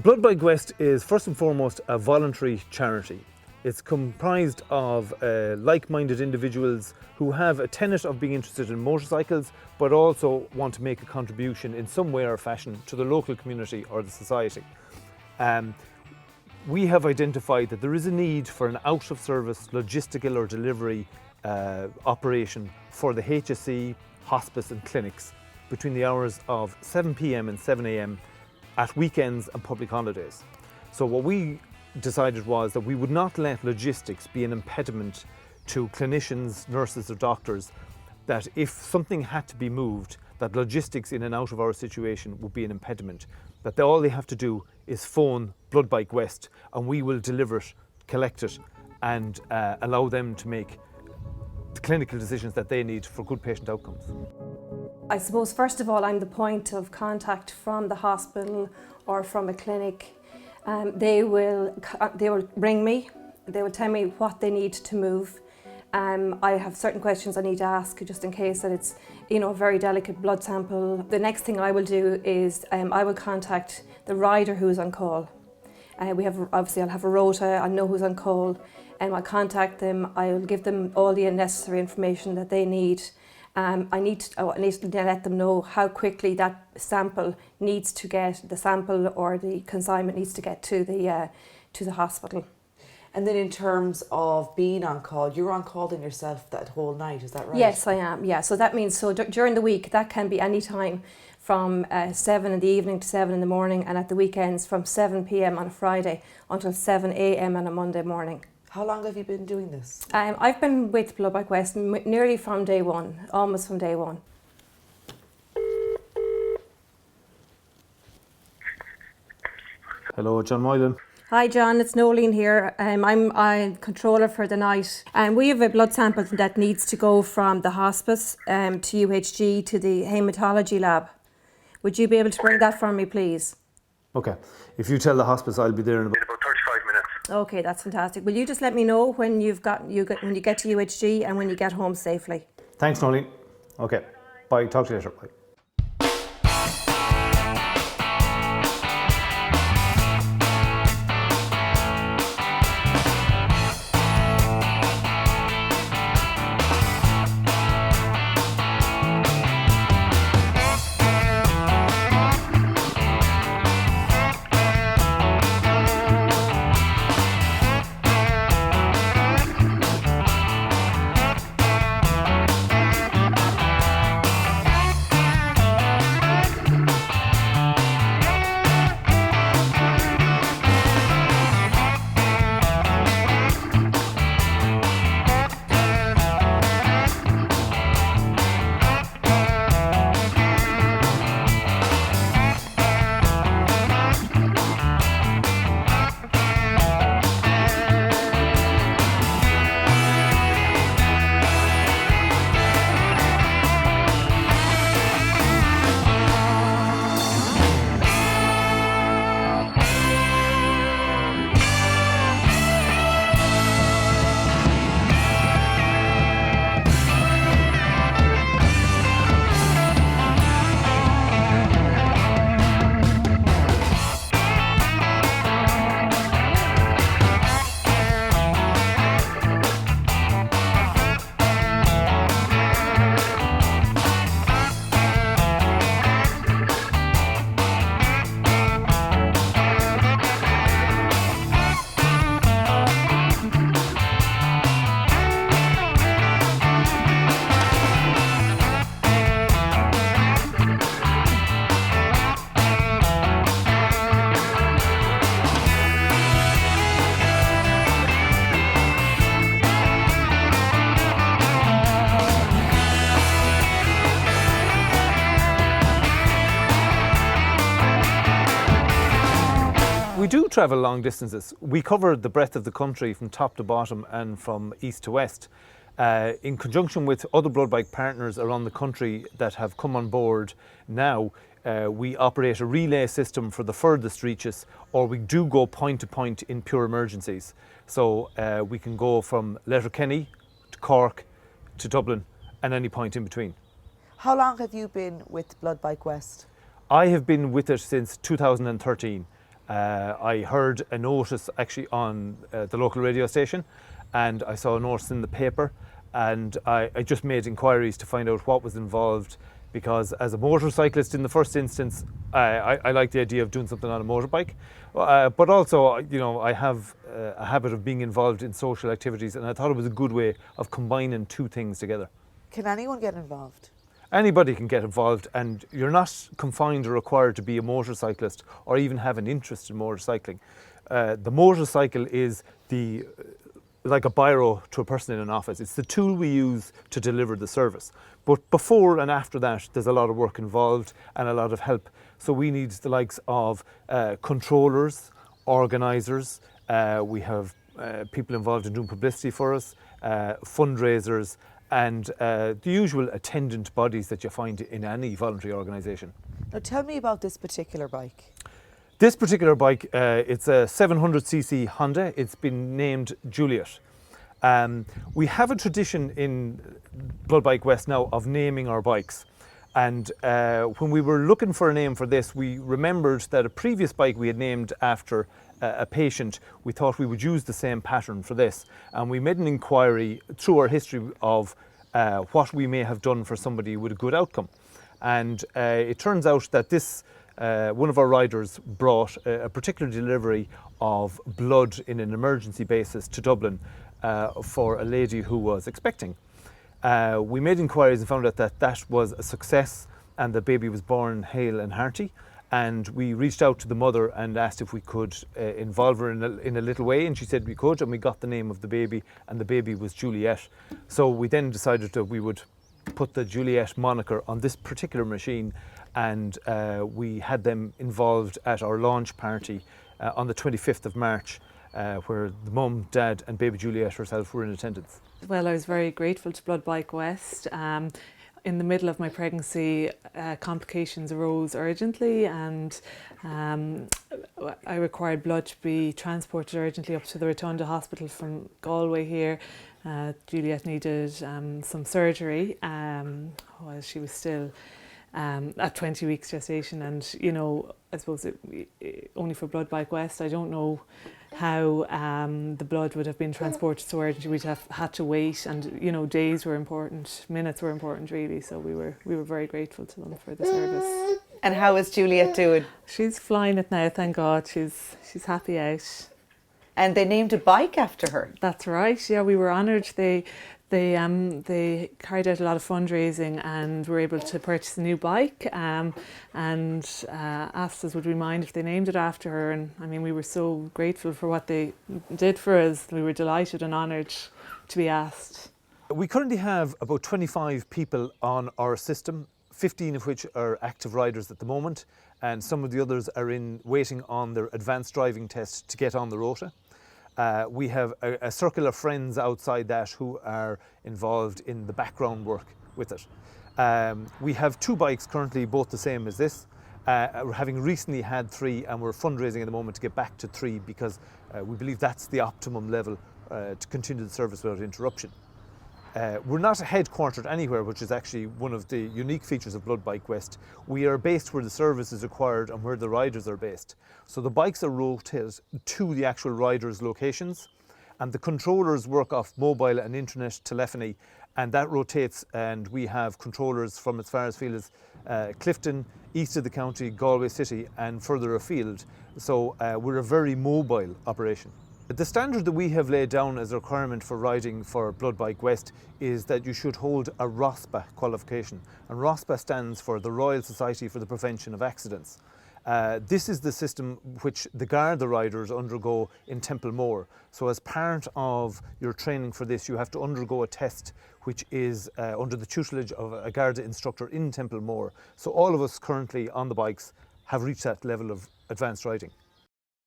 Bloodbike West is first and foremost a voluntary charity. It's comprised of like-minded individuals who have a tenet of being interested in motorcycles, but also want to make a contribution in some way or fashion to the local community or the society. We have identified that there is a need for an out-of-service logistical or delivery operation for the HSE, hospice and clinics between the hours of 7 p.m. and 7 a.m. at weekends and public holidays. So what we decided was that we would not let logistics be an impediment to clinicians, nurses or doctors, that if something had to be moved, that logistics in and out of our situation would be an impediment. That all they have to do is phone Bloodbike West and we will deliver it, collect it and allow them to make the clinical decisions that they need for good patient outcomes. I suppose first of all I'm the point of contact from the hospital or from a clinic. They will ring me, they will tell me what they need to move. I have certain questions I need to ask just in case that it's a very delicate blood sample. The next thing I will do is I will contact the rider who's on call. I'll have a rota, I know who's on call and I'll contact them, I'll give them all the necessary information that they need. I need to let them know how quickly that sample needs to get, the sample or the consignment needs to get to the hospital. And then in terms of being on call, you're on call then yourself that whole night, is that right? Yes, I am, yeah. So that means, during the week, that can be any time from 7 in the evening to 7 in the morning, and at the weekends from 7 p.m. on a Friday until 7 a.m. on a Monday morning. How long have you been doing this? I've been with Bloodbike West nearly from day one, almost from day one. Hello, John Moylan. Hi John, it's Nolene here. I'm controller for the night. We have a blood sample that needs to go from the hospice to UHG to the haematology lab. Would you be able to bring that for me, please? Okay. If you tell the hospice, I'll be there in about 35 minutes. Okay, that's fantastic. Will you just let me know when when you get to UHG and when you get home safely? Thanks, Nolene. Okay. Bye. Talk to you later. Bye. We do travel long distances. We cover the breadth of the country from top to bottom and from east to west. In conjunction with other Bloodbike partners around the country that have come on board now, we operate a relay system for the furthest reaches, or we do go point to point in pure emergencies. So we can go from Letterkenny to Cork to Dublin and any point in between. How long have you been with Bloodbike West? I have been with it since 2013. I heard a notice actually on the local radio station, and I saw a notice in the paper, and I just made inquiries to find out what was involved, because as a motorcyclist in the first instance, I like the idea of doing something on a motorbike, but also, you know, I have a habit of being involved in social activities, and I thought it was a good way of combining two things together. Can anyone get involved? Anybody can get involved, and you're not confined or required to be a motorcyclist or even have an interest in motorcycling. The motorcycle is like a biro to a person in an office. It's the tool we use to deliver the service. But before and after that, there's a lot of work involved and a lot of help. So we need the likes of controllers, organisers. We have people involved in doing publicity for us, fundraisers, and the usual attendant bodies that you find in any voluntary organisation. Now tell me about this particular bike. This particular bike, it's a 700cc Honda. It's been named Juliet. We have a tradition in Bloodbike West now of naming our bikes. And when we were looking for a name for this, we remembered that a previous bike we had named after a patient, we thought we would use the same pattern for this. And we made an inquiry through our history of what we may have done for somebody with a good outcome. And it turns out that this one of our riders brought a particular delivery of blood in an emergency basis to Dublin for a lady who was expecting. We made inquiries and found out that that was a success, and the baby was born hale and hearty. And we reached out to the mother and asked if we could involve her in a little way, and she said we could, and we got the name of the baby, and the baby was Juliet. So we then decided that we would put the Juliet moniker on this particular machine, and we had them involved at our launch party on the 25th of March, where the mum, dad and baby Juliet herself were in attendance. Well, I was very grateful to Bloodbike West. In the middle of my pregnancy, complications arose urgently, and I required blood to be transported urgently up to the Rotunda Hospital from Galway here. Juliet needed some surgery while she was still at 20 weeks gestation, and you know, I suppose only for Bloodbike West, I don't know how the blood would have been transported so urgently. We'd have had to wait, and you know, days were important, minutes were important really, so we were very grateful to them for the service. And how is Juliet doing? She's flying it now, thank God. She's happy out. And they named a bike after her. That's right, yeah, we were honoured. They carried out a lot of fundraising and were able to purchase a new bike, and asked us would we mind if they named it after her. And I mean, we were so grateful for what they did for us. We were delighted and honoured to be asked. We currently have about 25 people on our system, 15 of which are active riders at the moment, and some of the others are waiting on their advanced driving test to get on the rota. We have a circle of friends outside that who are involved in the background work with it. We have 2 bikes currently, both the same as this. We're having recently had 3, and we're fundraising at the moment to get back to 3, because we believe that's the optimum level to continue the service without interruption. We're not headquartered anywhere, which is actually one of the unique features of Bloodbike West. We are based where the service is required and where the riders are based. So the bikes are rotated to the actual riders' locations, and the controllers work off mobile and internet telephony, and that rotates, and we have controllers from as far afield as Clifton, east of the county, Galway City and further afield. So we're a very mobile operation. The standard that we have laid down as a requirement for riding for Bloodbike West is that you should hold a RoSPA qualification, and RoSPA stands for the Royal Society for the Prevention of Accidents. This is the system which the Garda riders undergo in Templemore. So as part of your training for this, you have to undergo a test which is under the tutelage of a Garda instructor in Templemore. So all of us currently on the bikes have reached that level of advanced riding.